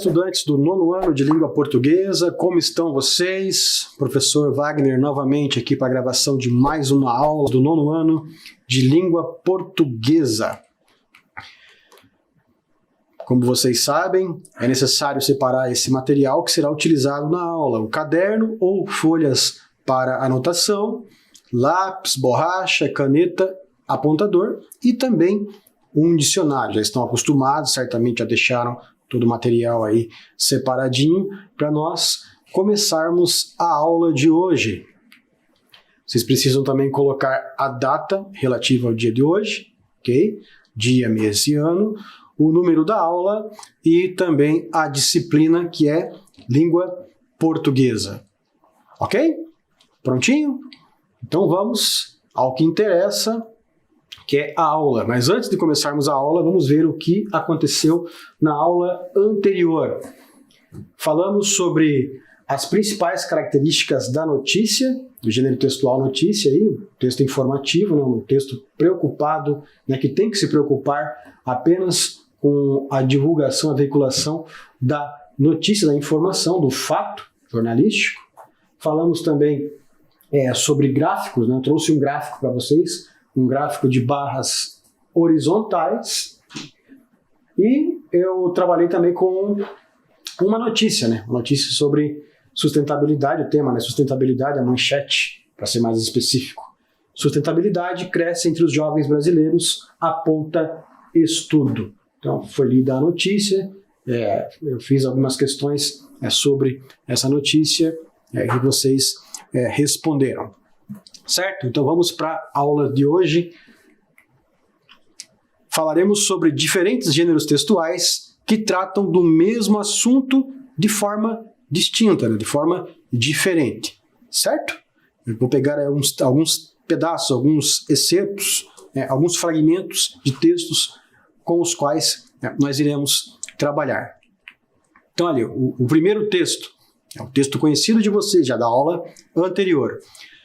estudantes do 9º ano de língua portuguesa, como estão vocês? Professor Wagner novamente aqui para a gravação de mais uma aula do 9º ano de língua portuguesa. Como vocês sabem, é necessário separar esse material que será utilizado na aula, o caderno ou folhas para anotação, lápis, borracha, caneta, apontador e também um dicionário. Já estão acostumados, certamente já deixaram todo o material aí separadinho para nós começarmos a aula de hoje. Vocês precisam também colocar a data relativa ao dia de hoje, ok? Dia, mês e ano, o número da aula e também a disciplina que é língua portuguesa. Ok? Prontinho? Então vamos ao que interessa, que é a aula. Mas antes de começarmos a aula, vamos ver o que aconteceu na aula anterior. Falamos sobre as principais características da notícia, do gênero textual notícia, aí, um texto informativo, né, um texto preocupado, né, que tem que se preocupar apenas com a divulgação, a veiculação da notícia, da informação, do fato jornalístico. Falamos também sobre gráficos, né? Eu trouxe um gráfico para vocês, um gráfico de barras horizontais, e eu trabalhei também com uma notícia, né? Uma notícia sobre sustentabilidade, o tema, né? Sustentabilidade, a manchete, para ser mais específico. Sustentabilidade cresce entre os jovens brasileiros, aponta estudo. Então, foi lida a notícia, eu fiz algumas questões sobre essa notícia e vocês responderam. Certo? Então vamos para a aula de hoje. Falaremos sobre diferentes gêneros textuais que tratam do mesmo assunto de forma distinta, né? De forma diferente. Certo? Eu vou pegar alguns pedaços, alguns excertos, alguns fragmentos de textos com os quais nós iremos trabalhar. Então, ali, o primeiro texto, é um texto conhecido de vocês, já da aula anterior.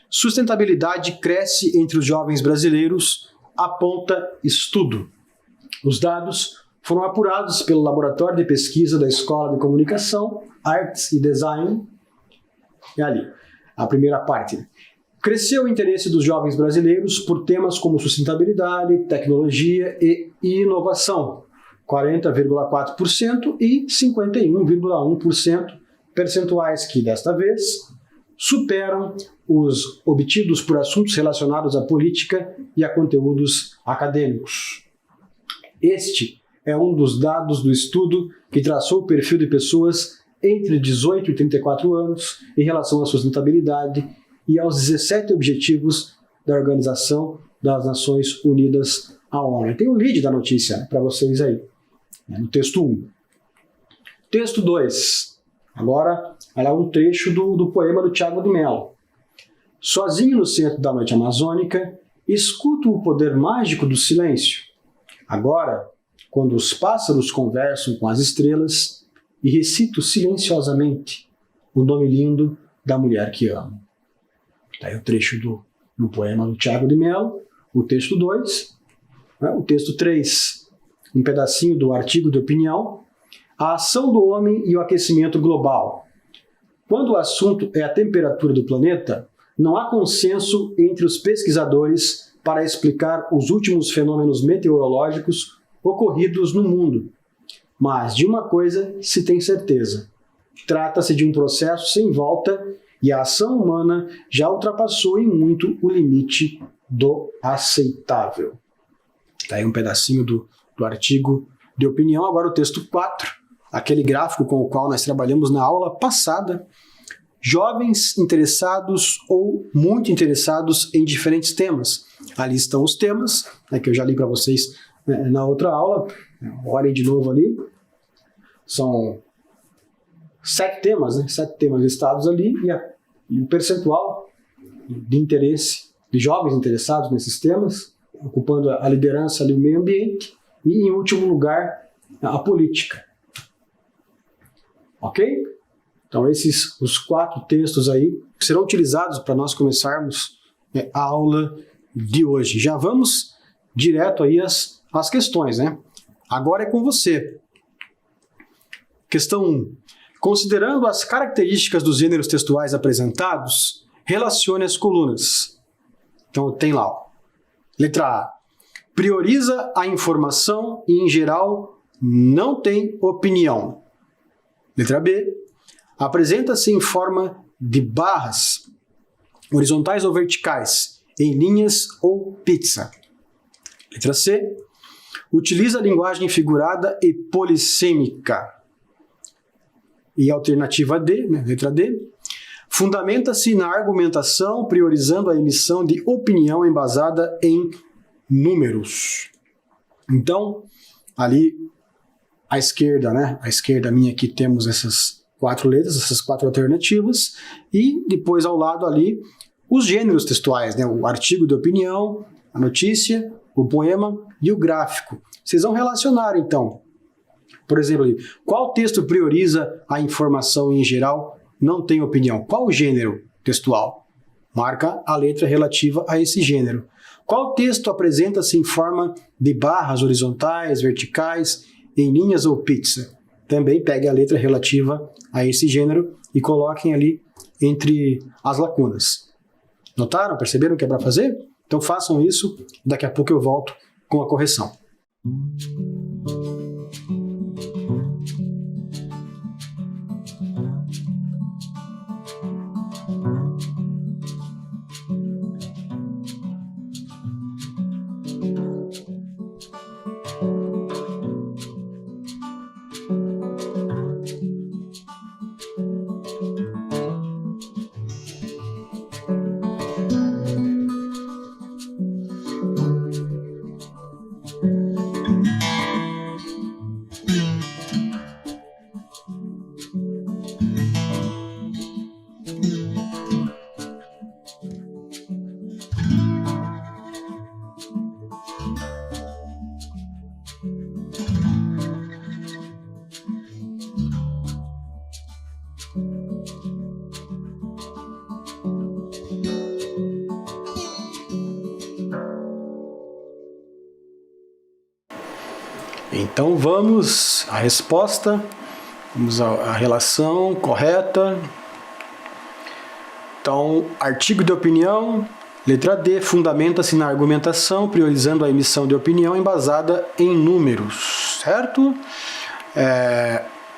Sustentabilidade cresce entre os jovens brasileiros, aponta estudo. Os dados foram apurados pelo Laboratório de Pesquisa da Escola de Comunicação, Artes e Design. E ali, a primeira parte. Cresceu o interesse dos jovens brasileiros por temas como sustentabilidade, tecnologia e inovação, 40,4% e 51,1%, percentuais que, desta vez, superam os obtidos por assuntos relacionados à política e a conteúdos acadêmicos. Este é um dos dados do estudo que traçou o perfil de pessoas entre 18 e 34 anos em relação à sustentabilidade e aos 17 objetivos da Organização das Nações Unidas, a ONU. Tem o lead da notícia para vocês aí, no texto 1. Texto 2. Agora, é um trecho do poema do Tiago de Mello. Sozinho no centro da noite amazônica, escuto o poder mágico do silêncio. Agora, quando os pássaros conversam com as estrelas, e recito silenciosamente o nome lindo da mulher que amo. Está aí o trecho do poema do Tiago de Mello, o texto 2, o texto 3, um pedacinho do artigo de opinião, a ação do homem e o aquecimento global. Quando o assunto é a temperatura do planeta, não há consenso entre os pesquisadores para explicar os últimos fenômenos meteorológicos ocorridos no mundo. Mas de uma coisa se tem certeza: trata-se de um processo sem volta e a ação humana já ultrapassou em muito o limite do aceitável. Está aí um pedacinho do artigo de opinião. Agora o texto 4, aquele gráfico com o qual nós trabalhamos na aula passada. Jovens interessados ou muito interessados em diferentes temas. Ali estão os temas, que eu já li para vocês na outra aula. Olhem de novo ali. São 7 temas, 7 temas listados ali, e o percentual de interesse de jovens interessados nesses temas, ocupando a liderança ali, o meio ambiente, e em último lugar, a política. Ok? Então esses os 4 textos aí serão utilizados para nós começarmos a aula de hoje. Já vamos direto aí às questões, né? Agora é com você. Questão 1. Considerando as características dos gêneros textuais apresentados, relacione as colunas. Então tem lá, ó. Letra A. Prioriza a informação e, em geral, não tem opinião. Letra B. Apresenta-se em forma de barras, horizontais ou verticais, em linhas ou pizza. Letra C. Utiliza a linguagem figurada e polissêmica. E alternativa D, letra D. Fundamenta-se na argumentação, priorizando a emissão de opinião embasada em números. Então, ali à esquerda, à esquerda minha aqui temos essas 4 letras, essas 4 alternativas, e depois ao lado ali os gêneros textuais, o artigo de opinião, a notícia, o poema e o gráfico. Vocês vão relacionar então. Por exemplo, ali, qual texto prioriza a informação em geral, não tem opinião? Qual o gênero textual? Marca a letra relativa a esse gênero. Qual texto apresenta-se em forma de barras horizontais, verticais, em linhas ou pizza? Também pegue a letra relativa a esse gênero e coloquem ali entre as lacunas. Notaram? Perceberam o que é para fazer? Então façam isso, daqui a pouco eu volto com a correção. Então vamos à resposta, vamos à relação correta. Então, artigo de opinião, letra D, fundamenta-se na argumentação, priorizando a emissão de opinião embasada em números, certo?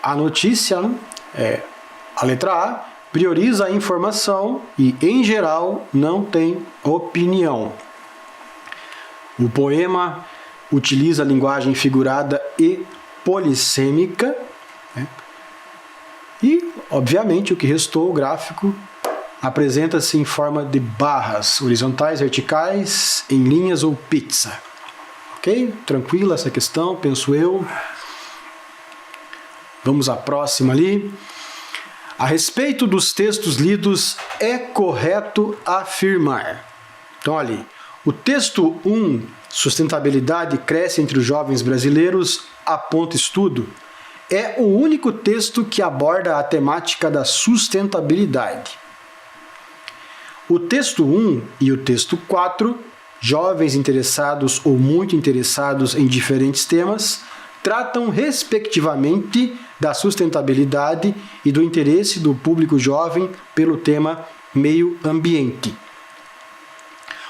A notícia, a letra A, prioriza a informação e, em geral, não tem opinião. O poema utiliza a linguagem figurada e polissêmica. E, obviamente, o que restou, o gráfico, apresenta-se em forma de barras horizontais, verticais, em linhas ou pizza. Ok? Tranquila essa questão, penso eu. Vamos à próxima ali. A respeito dos textos lidos, é correto afirmar. Então, ali, o texto 1, Sustentabilidade cresce entre os jovens brasileiros, aponta estudo, é o único texto que aborda a temática da sustentabilidade. O texto 1 e o texto 4, jovens interessados ou muito interessados em diferentes temas, tratam respectivamente da sustentabilidade e do interesse do público jovem pelo tema meio ambiente.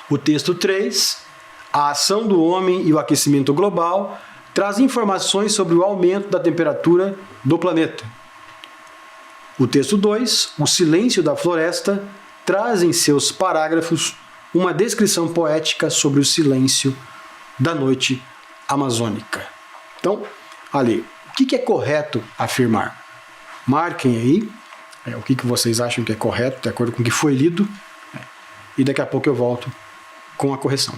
O texto 3, a ação do homem e o aquecimento global, traz informações sobre o aumento da temperatura do planeta. O texto 2, o silêncio da floresta, traz em seus parágrafos uma descrição poética sobre o silêncio da noite amazônica. Então, ali, o que é correto afirmar? Marquem aí o que vocês acham que é correto, de acordo com o que foi lido, e daqui a pouco eu volto com a correção.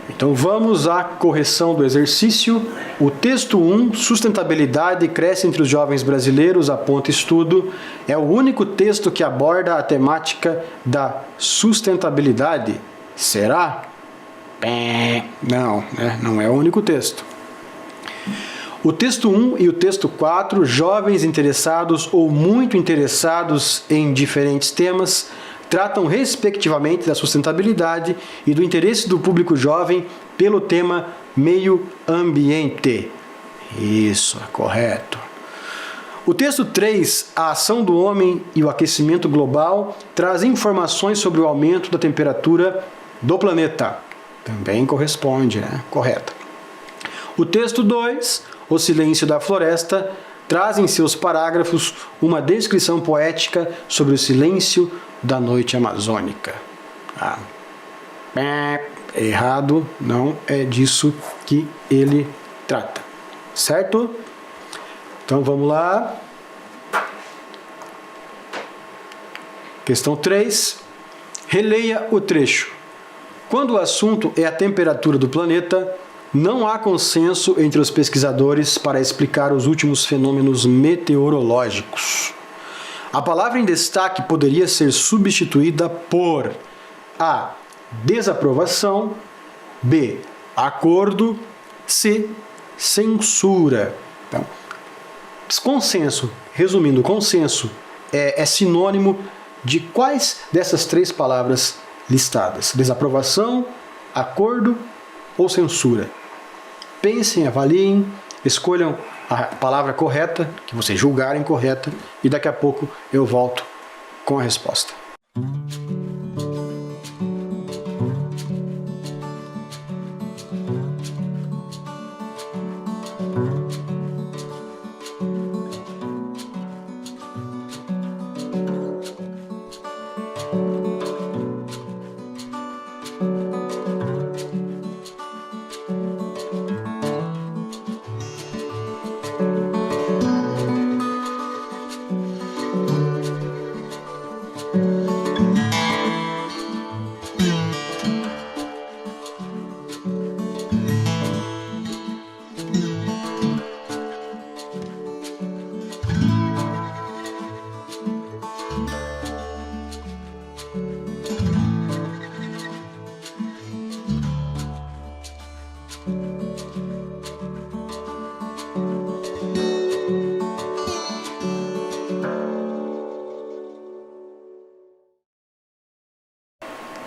Então vamos à correção do exercício. O texto 1, Sustentabilidade cresce entre os jovens brasileiros, aponta estudo, é o único texto que aborda a temática da sustentabilidade. Será? Não, né? Não é o único texto. O texto 1 e o texto 4, jovens interessados ou muito interessados em diferentes temas, tratam respectivamente da sustentabilidade e do interesse do público jovem pelo tema meio ambiente. Isso, é correto. O texto 3, a ação do homem e o aquecimento global, traz informações sobre o aumento da temperatura do planeta. Também corresponde, né? Correto. O texto 2, o silêncio da floresta, traz em seus parágrafos uma descrição poética sobre o silêncio da noite amazônica. Errado, não é disso que ele trata. Certo? Então vamos lá. Questão 3. Releia o trecho. Quando o assunto é a temperatura do planeta, não há consenso entre os pesquisadores para explicar os últimos fenômenos meteorológicos. A palavra em destaque poderia ser substituída por A. Desaprovação, B. Acordo, C. Censura. Então, consenso, resumindo, consenso é sinônimo de quais dessas três palavras listadas? Desaprovação, acordo ou censura? Pensem, avaliem, escolham a palavra correta, que vocês julgarem correta, e daqui a pouco eu volto com a resposta.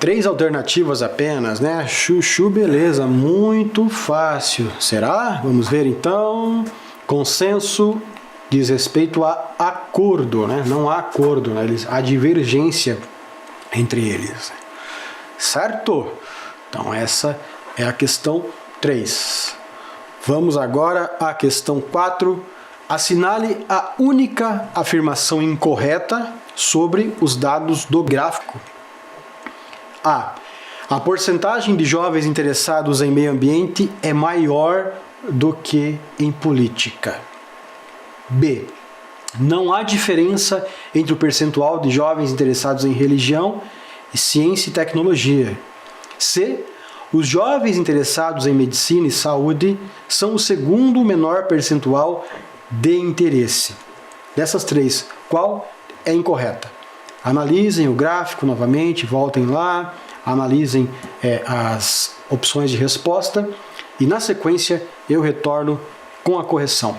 Três alternativas apenas, né? Chuchu, beleza, muito fácil. Será? Vamos ver então. Consenso diz respeito a acordo, né? Não há acordo, né? Há divergência entre eles. Certo? Então essa é a questão 3. Vamos agora à questão 4. Assinale a única afirmação incorreta sobre os dados do gráfico. A. A porcentagem de jovens interessados em meio ambiente é maior do que em política. B. Não há diferença entre o percentual de jovens interessados em religião, ciência e tecnologia. C. Os jovens interessados em medicina e saúde são o segundo menor percentual de interesse. Dessas três, qual é incorreta? Analisem o gráfico novamente, voltem lá, analisem as opções de resposta e na sequência eu retorno com a correção.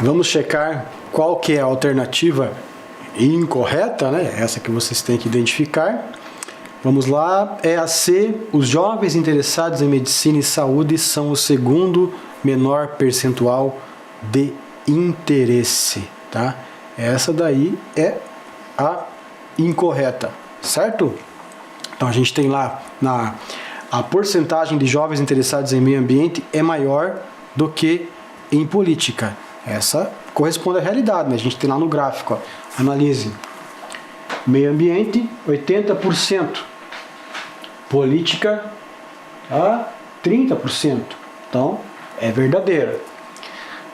Vamos checar qual que é a alternativa incorreta, né? Essa que vocês têm que identificar. Vamos lá, é a C. Os jovens interessados em medicina e saúde são o segundo menor percentual de interesse, tá? Essa daí é a incorreta, certo? Então a gente tem lá a porcentagem de jovens interessados em meio ambiente é maior do que em política. Essa corresponde à realidade, né? A gente tem lá no gráfico, ó. Analise. Meio ambiente, 80%. Política, 30%. Então, é verdadeira.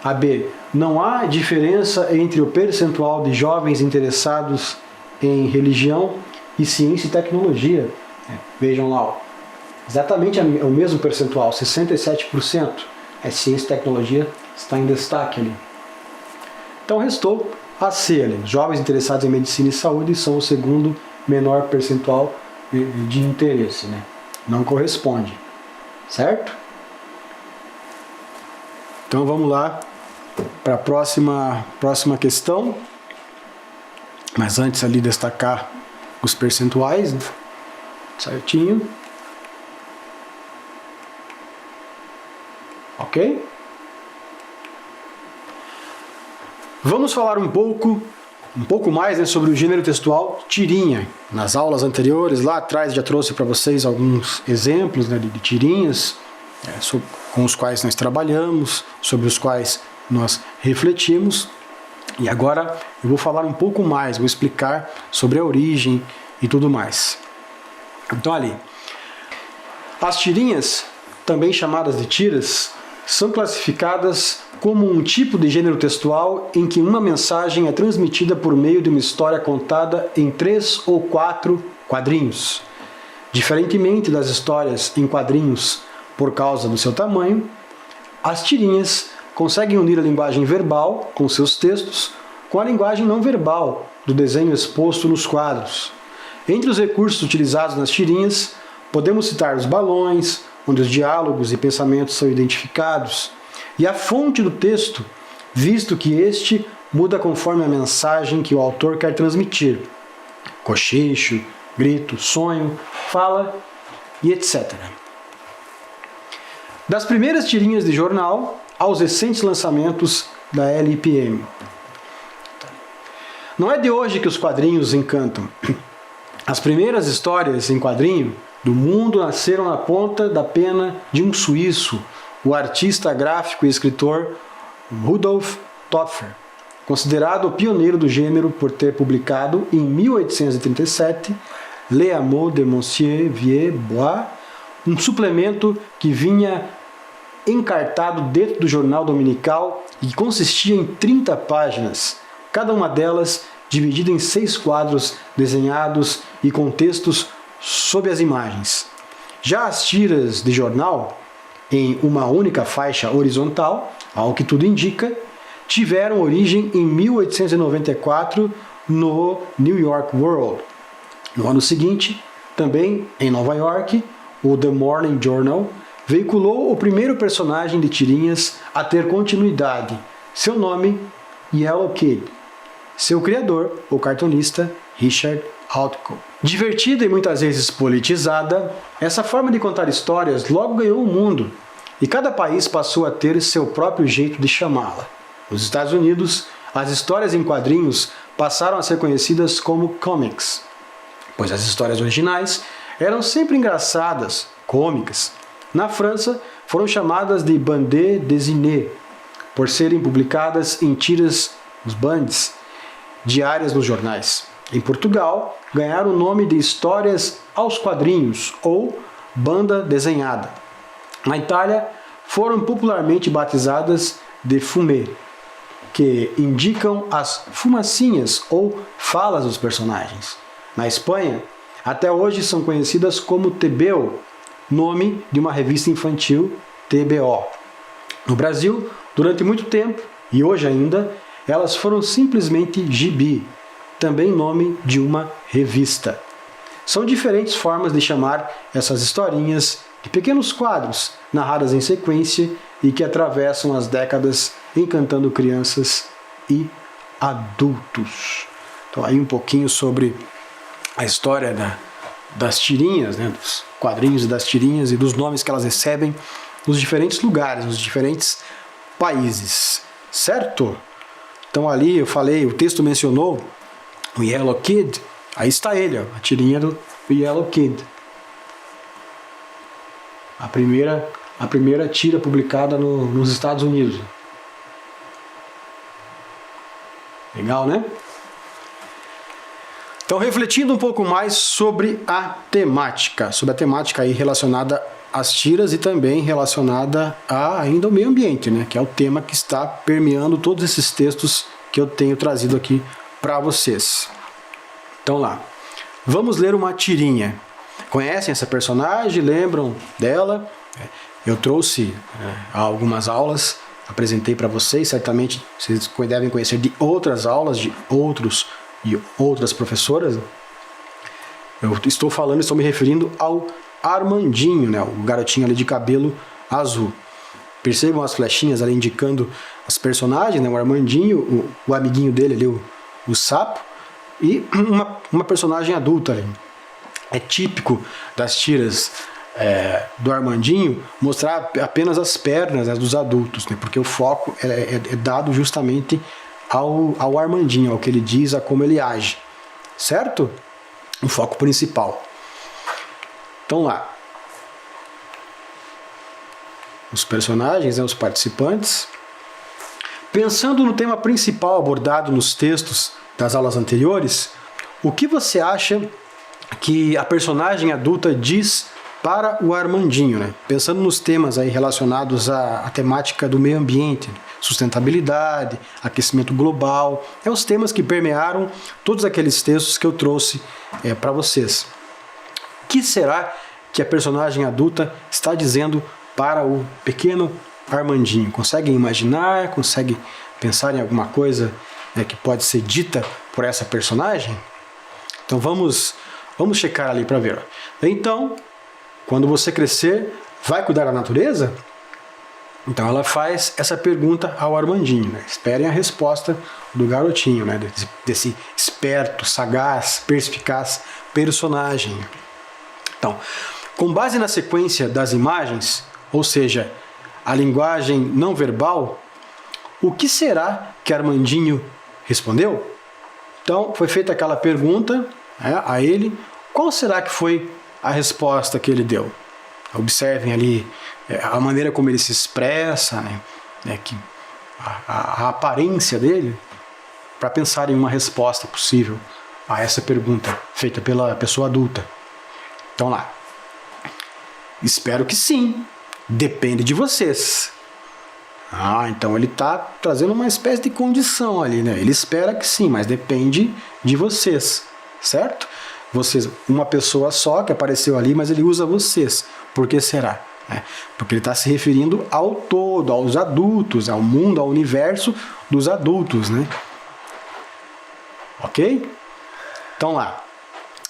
A B. Não há diferença entre o percentual de jovens interessados em religião e ciência e tecnologia. Vejam lá, ó. Exatamente o mesmo percentual, 67%. É ciência e tecnologia, está em destaque ali. Então restou a C ali. Jovens interessados em medicina e saúde são o segundo menor percentual de interesse, né? Não corresponde, certo? Então vamos lá para a próxima questão. Mas antes ali destacar os percentuais, né? Certinho. Ok? Vamos falar um pouco mais, né, sobre o gênero textual tirinha. Nas aulas anteriores, lá atrás, já trouxe para vocês alguns exemplos, né, de tirinhas com os quais nós trabalhamos, sobre os quais nós refletimos. E agora eu vou falar um pouco mais, vou explicar sobre a origem e tudo mais. Então ali, as tirinhas, também chamadas de tiras, são classificadas como um tipo de gênero textual em que uma mensagem é transmitida por meio de uma história contada em 3 ou 4 quadrinhos. Diferentemente das histórias em quadrinhos por causa do seu tamanho, as tirinhas conseguem unir a linguagem verbal, com seus textos, com a linguagem não verbal, do desenho exposto nos quadros. Entre os recursos utilizados nas tirinhas, podemos citar os balões, onde os diálogos e pensamentos são identificados, e a fonte do texto, visto que este muda conforme a mensagem que o autor quer transmitir. Cochicho, grito, sonho, fala e etc. Das primeiras tirinhas de jornal aos recentes lançamentos da LPM. Não é de hoje que os quadrinhos encantam. As primeiras histórias em quadrinho do mundo nasceram na ponta da pena de um suíço, o artista gráfico e escritor Rudolf Topfer, considerado o pioneiro do gênero por ter publicado em 1837 Les Amours de Monsieur Villebois, um suplemento que vinha encartado dentro do jornal dominical e que consistia em 30 páginas, cada uma delas dividida em 6 quadros desenhados e com textos sob as imagens. Já as tiras de jornal, em uma única faixa horizontal, ao que tudo indica, tiveram origem em 1894 no New York World. No ano seguinte, também em Nova York, o The Morning Journal veiculou o primeiro personagem de tirinhas a ter continuidade, seu nome, Yellow Kid. Seu criador, o cartunista Richard Outcault. Divertida e muitas vezes politizada, essa forma de contar histórias logo ganhou o mundo, e cada país passou a ter seu próprio jeito de chamá-la. Nos Estados Unidos, as histórias em quadrinhos passaram a ser conhecidas como comics, pois as histórias originais eram sempre engraçadas, cômicas. Na França, foram chamadas de bande dessinée, por serem publicadas em tiras, os bandes, diárias nos jornais. Em Portugal, ganharam o nome de histórias aos quadrinhos ou banda desenhada. Na Itália, foram popularmente batizadas de fumé, que indicam as fumacinhas ou falas dos personagens. Na Espanha, até hoje são conhecidas como TBO, nome de uma revista infantil, TBO. No Brasil, durante muito tempo, e hoje ainda, elas foram simplesmente gibi, também nome de uma revista. São diferentes formas de chamar essas historinhas de pequenos quadros, narradas em sequência e que atravessam as décadas encantando crianças e adultos. Então aí um pouquinho sobre a história das tirinhas, né, dos quadrinhos e das tirinhas e dos nomes que elas recebem nos diferentes lugares, nos diferentes países, certo? Então ali eu falei, o texto mencionou o Yellow Kid, aí está ele, ó, a tirinha do Yellow Kid. A primeira tira publicada nos Estados Unidos. Legal, né? Então, refletindo um pouco mais sobre a temática aí relacionada às tiras e também relacionada ainda ao meio ambiente, né? Que é o tema que está permeando todos esses textos que eu tenho trazido aqui para vocês. Então lá, vamos ler uma tirinha. Conhecem essa personagem? Lembram dela? Eu trouxe algumas aulas, apresentei para vocês, certamente vocês devem conhecer de outras aulas, de outras professoras. Eu estou me referindo ao Armandinho, né, o garotinho ali de cabelo azul. Percebam as flechinhas ali indicando as personagens, né, o Armandinho, o amiguinho dele ali, o sapo, e uma personagem adulta ali. É típico das tiras do Armandinho mostrar apenas as pernas, né, dos adultos, né, porque o foco é dado justamente ao Armandinho, ao que ele diz, a como ele age, certo? O foco principal. Então lá, os personagens, né, os participantes. Pensando no tema principal abordado nos textos das aulas anteriores, o que você acha que a personagem adulta diz para o Armandinho, né? Pensando nos temas aí relacionados à temática do meio ambiente, sustentabilidade, aquecimento global, os temas que permearam todos aqueles textos que eu trouxe para vocês. O que será que a personagem adulta está dizendo para o pequeno Armandinho? Conseguem imaginar? Conseguem pensar em alguma coisa, né, que pode ser dita por essa personagem? Então vamos checar ali para ver. Então, quando você crescer, vai cuidar da natureza? Então ela faz essa pergunta ao Armandinho, né? Esperem a resposta do garotinho, né? Desse esperto, sagaz, perspicaz personagem. Então, com base na sequência das imagens, ou seja, a linguagem não verbal, o que será que Armandinho respondeu? Então, foi feita aquela pergunta, né, a ele. Qual será que foi a resposta que ele deu? Observem ali a maneira como ele se expressa, né, que a aparência dele, para pensar em uma resposta possível a essa pergunta feita pela pessoa adulta. Então lá. Espero que sim. Depende de vocês. Então ele está trazendo uma espécie de condição ali, né? Ele espera que sim, mas depende de vocês, certo? Vocês, uma pessoa só que apareceu ali, mas ele usa vocês. Por que será? Porque ele está se referindo ao todo, aos adultos, ao mundo, ao universo dos adultos, né? Ok? Então lá.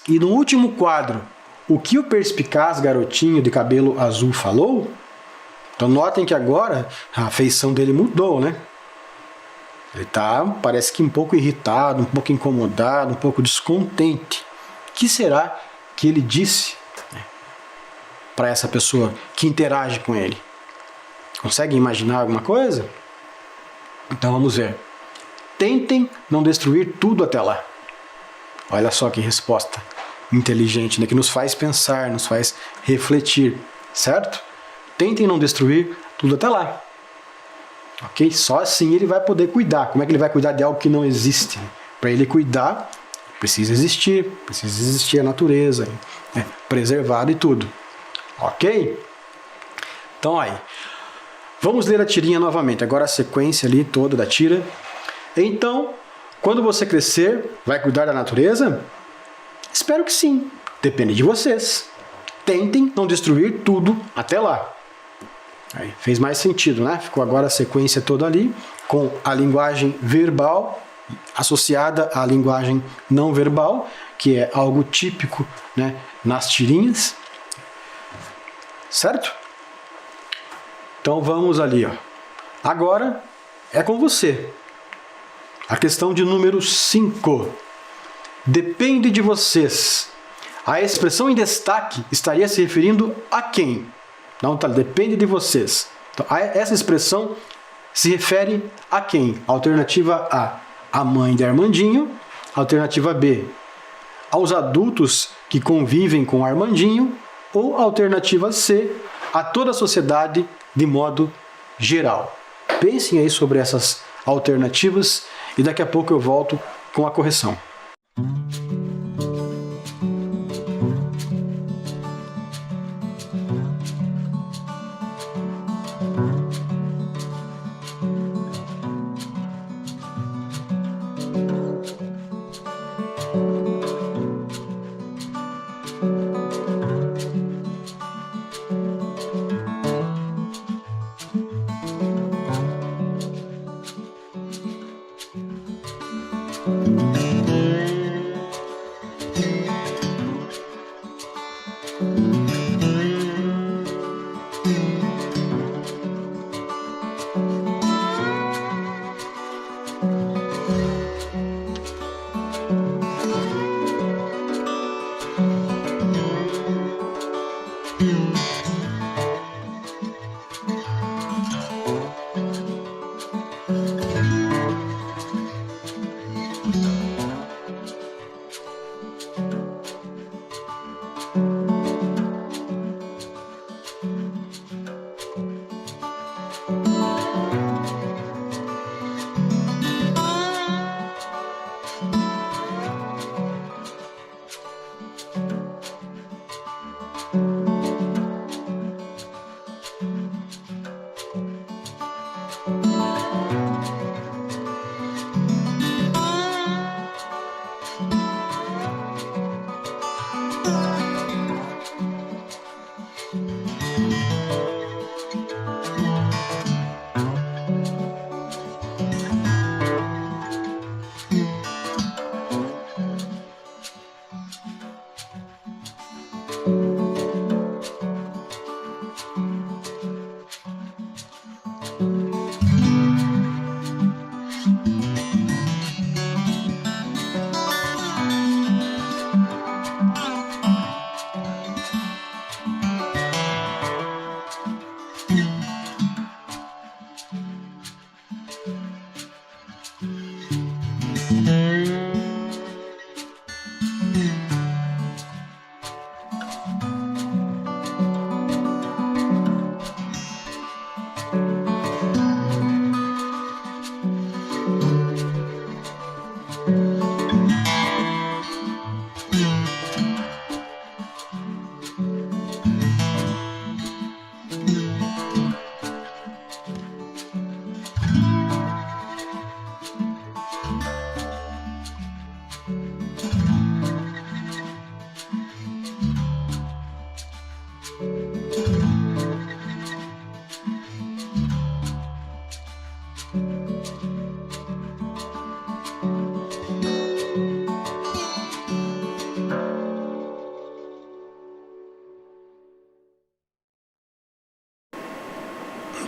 E no último quadro, o que o perspicaz garotinho de cabelo azul falou? Então notem que agora a feição dele mudou, né? Ele está, parece que um pouco irritado, um pouco incomodado, um pouco descontente. O que será que ele disse, né, para essa pessoa que interage com ele? Conseguem imaginar alguma coisa? Então vamos ver. Tentem não destruir tudo até lá. Olha só que resposta inteligente, né? Que nos faz pensar, nos faz refletir, certo? Tentem não destruir tudo até lá. Ok? Só assim ele vai poder cuidar. Como é que ele vai cuidar de algo que não existe? Para ele cuidar, precisa existir a natureza, né? Preservado e tudo. Ok? Então aí. Vamos ler a tirinha novamente. Agora a sequência ali toda da tira. Então, quando você crescer, vai cuidar da natureza? Espero que sim. Depende de vocês. Tentem não destruir tudo até lá. Aí, fez mais sentido, né? Ficou agora a sequência toda ali, com a linguagem verbal associada à linguagem não verbal, que é algo típico, né, nas tirinhas. Certo? Então vamos ali, ó. Agora é com você. A questão de número 5. Depende de vocês. A expressão em destaque estaria se referindo a quem? Não, tá, depende de vocês. Então, essa expressão se refere a quem? Alternativa A, a mãe de Armandinho. Alternativa B, aos adultos que convivem com Armandinho. Ou alternativa C, a toda a sociedade de modo geral. Pensem aí sobre essas alternativas e daqui a pouco eu volto com a correção.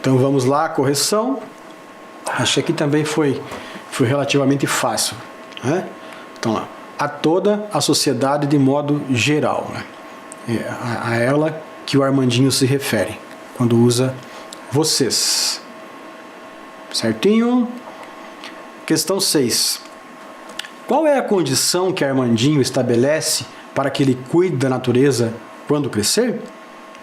Então vamos lá, a correção. Achei que também foi relativamente fácil, né? Então lá, a toda a sociedade de modo geral, né? É a ela que o Armandinho se refere quando usa vocês. Certinho? Questão 6. Qual é a condição que Armandinho estabelece para que ele cuide da natureza quando crescer?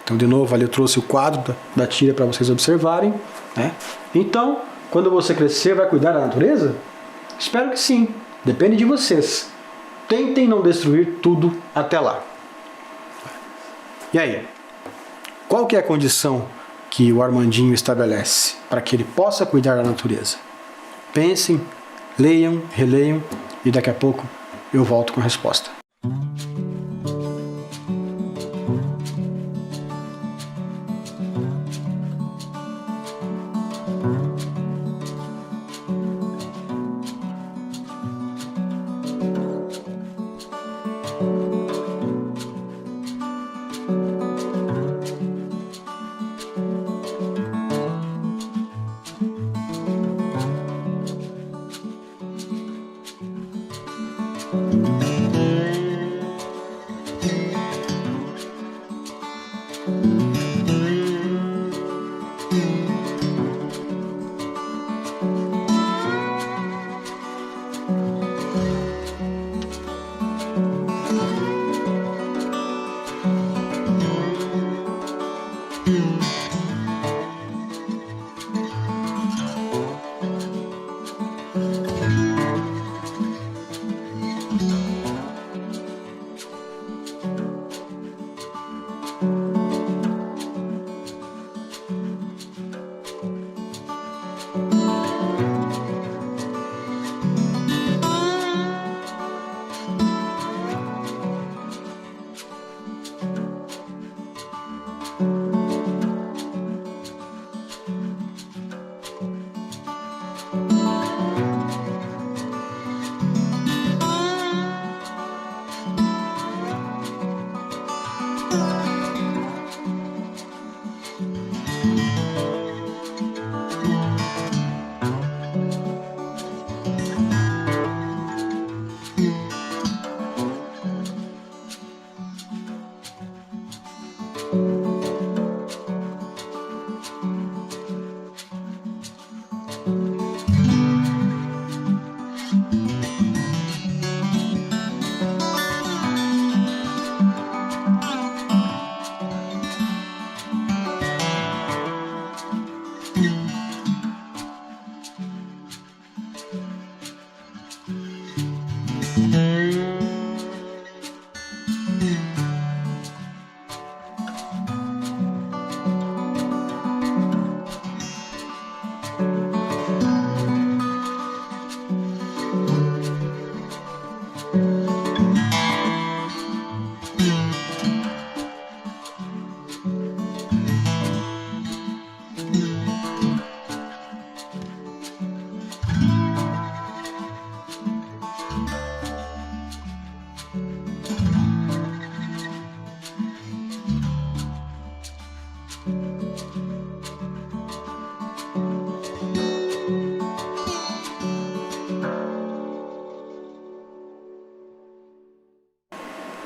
Então, de novo, ali eu trouxe o quadro da tira para vocês observarem, né? Então, quando você crescer, vai cuidar da natureza? Espero que sim. Depende de vocês. Tentem não destruir tudo até lá. E aí? Qual que é a condição que o Armandinho estabelece para que ele possa cuidar da natureza? Pensem, leiam, releiam e daqui a pouco eu volto com a resposta.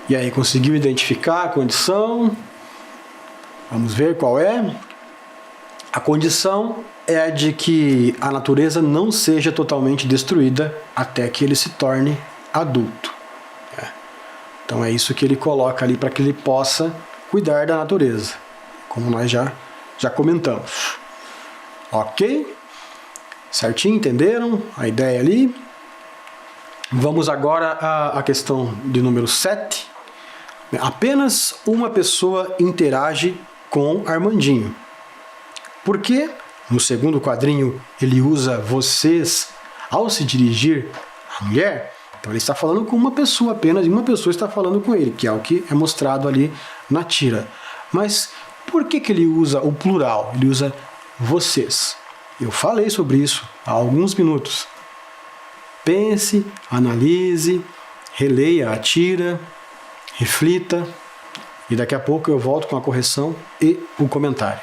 E aí, conseguiu identificar a condição? Vamos ver qual é. A condição é a de que a natureza não seja totalmente destruída até que ele se torne adulto. Então é isso que ele coloca ali para que ele possa cuidar da natureza, como nós já comentamos. Ok? Certinho? Entenderam a ideia ali? Vamos agora à questão de número 7. Apenas uma pessoa interage com Armandinho. Por que, no segundo quadrinho, ele usa vocês ao se dirigir à mulher? Então ele está falando com uma pessoa apenas, e uma pessoa está falando com ele, que é o que é mostrado ali na tira. Mas por que ele usa o plural? Ele usa vocês. Eu falei sobre isso há alguns minutos. Pense, analise, releia a tira, reflita, e daqui a pouco eu volto com a correção e o comentário.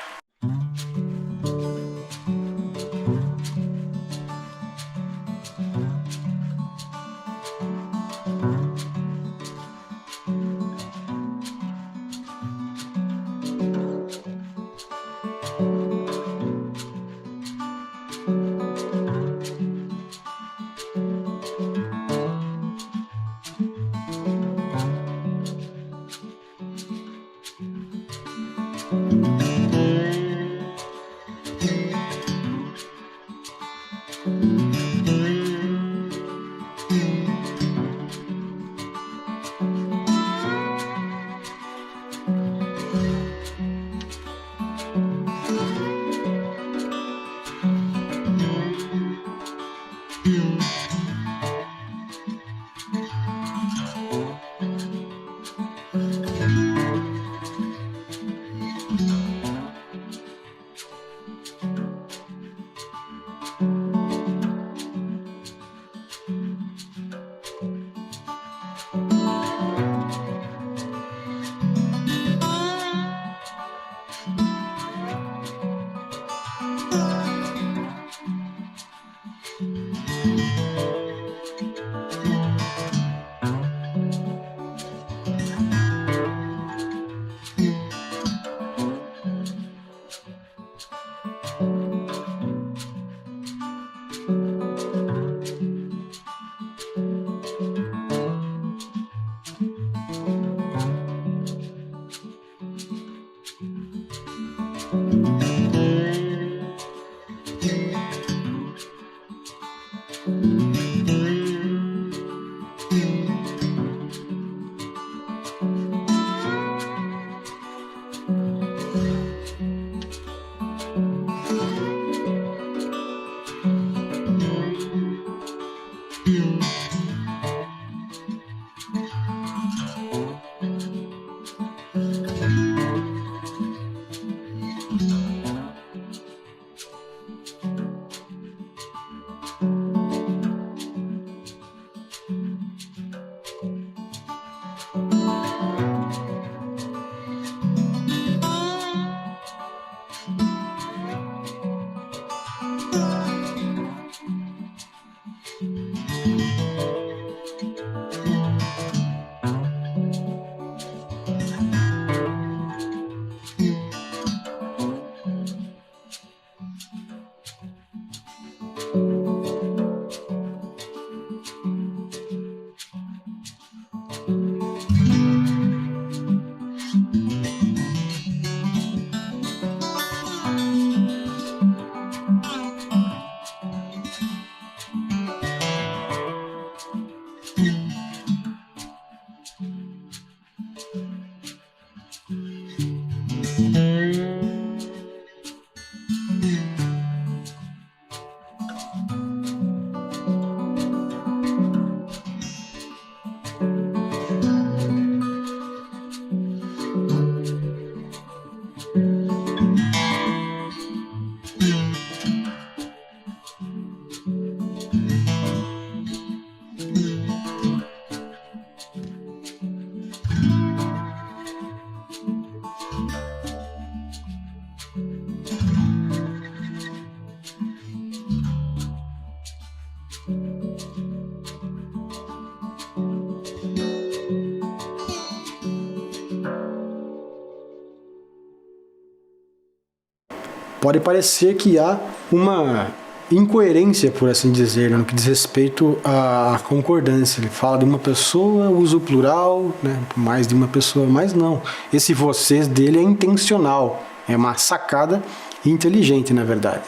Pode parecer que há uma incoerência, por assim dizer, no que diz respeito à concordância. Ele fala de uma pessoa, usa o plural, né, mais de uma pessoa, mas não. Esse vocês dele é intencional, é uma sacada inteligente, na verdade.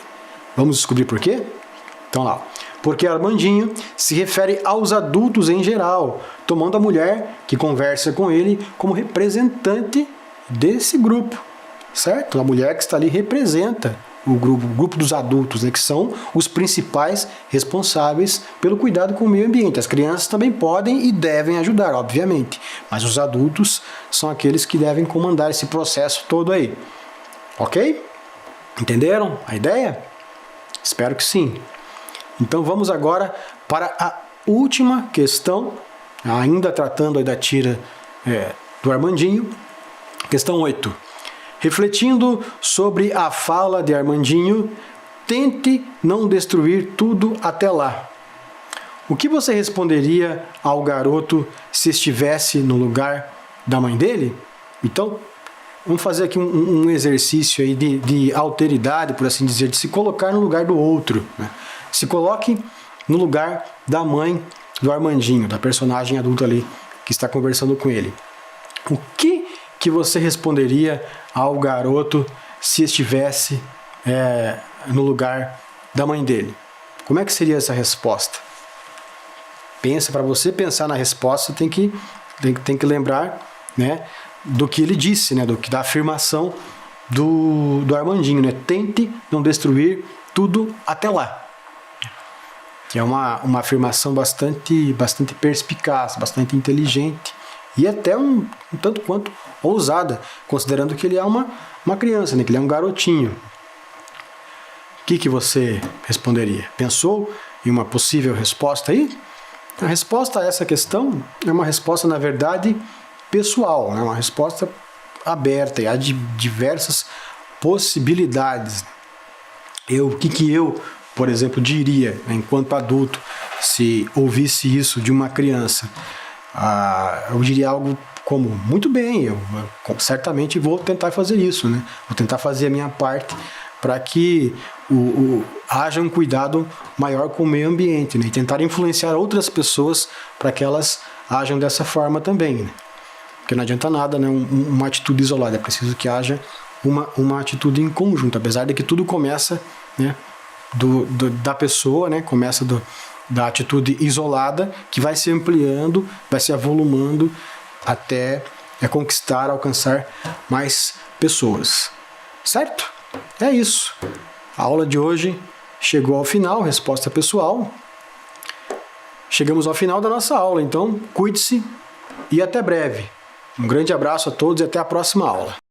Vamos descobrir por quê? Então lá. Porque Armandinho se refere aos adultos em geral, tomando a mulher que conversa com ele como representante desse grupo, certo? A mulher que está ali representa o grupo dos adultos, né, que são os principais responsáveis pelo cuidado com o meio ambiente. As crianças também podem e devem ajudar, obviamente, mas os adultos são aqueles que devem comandar esse processo todo aí. Ok? Entenderam a ideia? Espero que sim. Então vamos agora para a última questão, ainda tratando aí da tira do Armandinho. Questão 8. Refletindo sobre a fala de Armandinho, tente não destruir tudo até lá. O que você responderia ao garoto se estivesse no lugar da mãe dele? Então, vamos fazer aqui um exercício aí de alteridade, por assim dizer, de se colocar no lugar do outro, né? Se coloque no lugar da mãe do Armandinho, da personagem adulta ali que está conversando com ele. O que você responderia ao garoto se estivesse no lugar da mãe dele? Como é que seria essa resposta? Pensa, para você pensar na resposta, tem que lembrar, né, do que ele disse, né, da afirmação do Armandinho, né? Tente não destruir tudo até lá. Que é uma afirmação bastante perspicaz, bastante inteligente e até um tanto quanto ousada, considerando que ele é uma criança, né? Que ele é um garotinho. O que você responderia? Pensou em uma possível resposta aí? A resposta a essa questão é uma resposta, na verdade, pessoal, né? Uma resposta aberta, e há diversas possibilidades. O que eu por exemplo, diria, né, enquanto adulto, se ouvisse isso de uma criança, eu diria algo como: muito bem, eu certamente vou tentar fazer isso, né? Vou tentar fazer a minha parte para que haja um cuidado maior com o meio ambiente, né? E tentar influenciar outras pessoas para que elas ajam dessa forma também, né? Porque não adianta nada, né, uma atitude isolada, é preciso que haja uma atitude em conjunto, apesar de que tudo começa, né, da pessoa, né, começa da atitude isolada, que vai se ampliando, vai se avolumando até conquistar, alcançar mais pessoas. Certo? É isso. A aula de hoje chegou ao final, resposta pessoal. Chegamos ao final da nossa aula, então cuide-se e até breve. Um grande abraço a todos e até a próxima aula.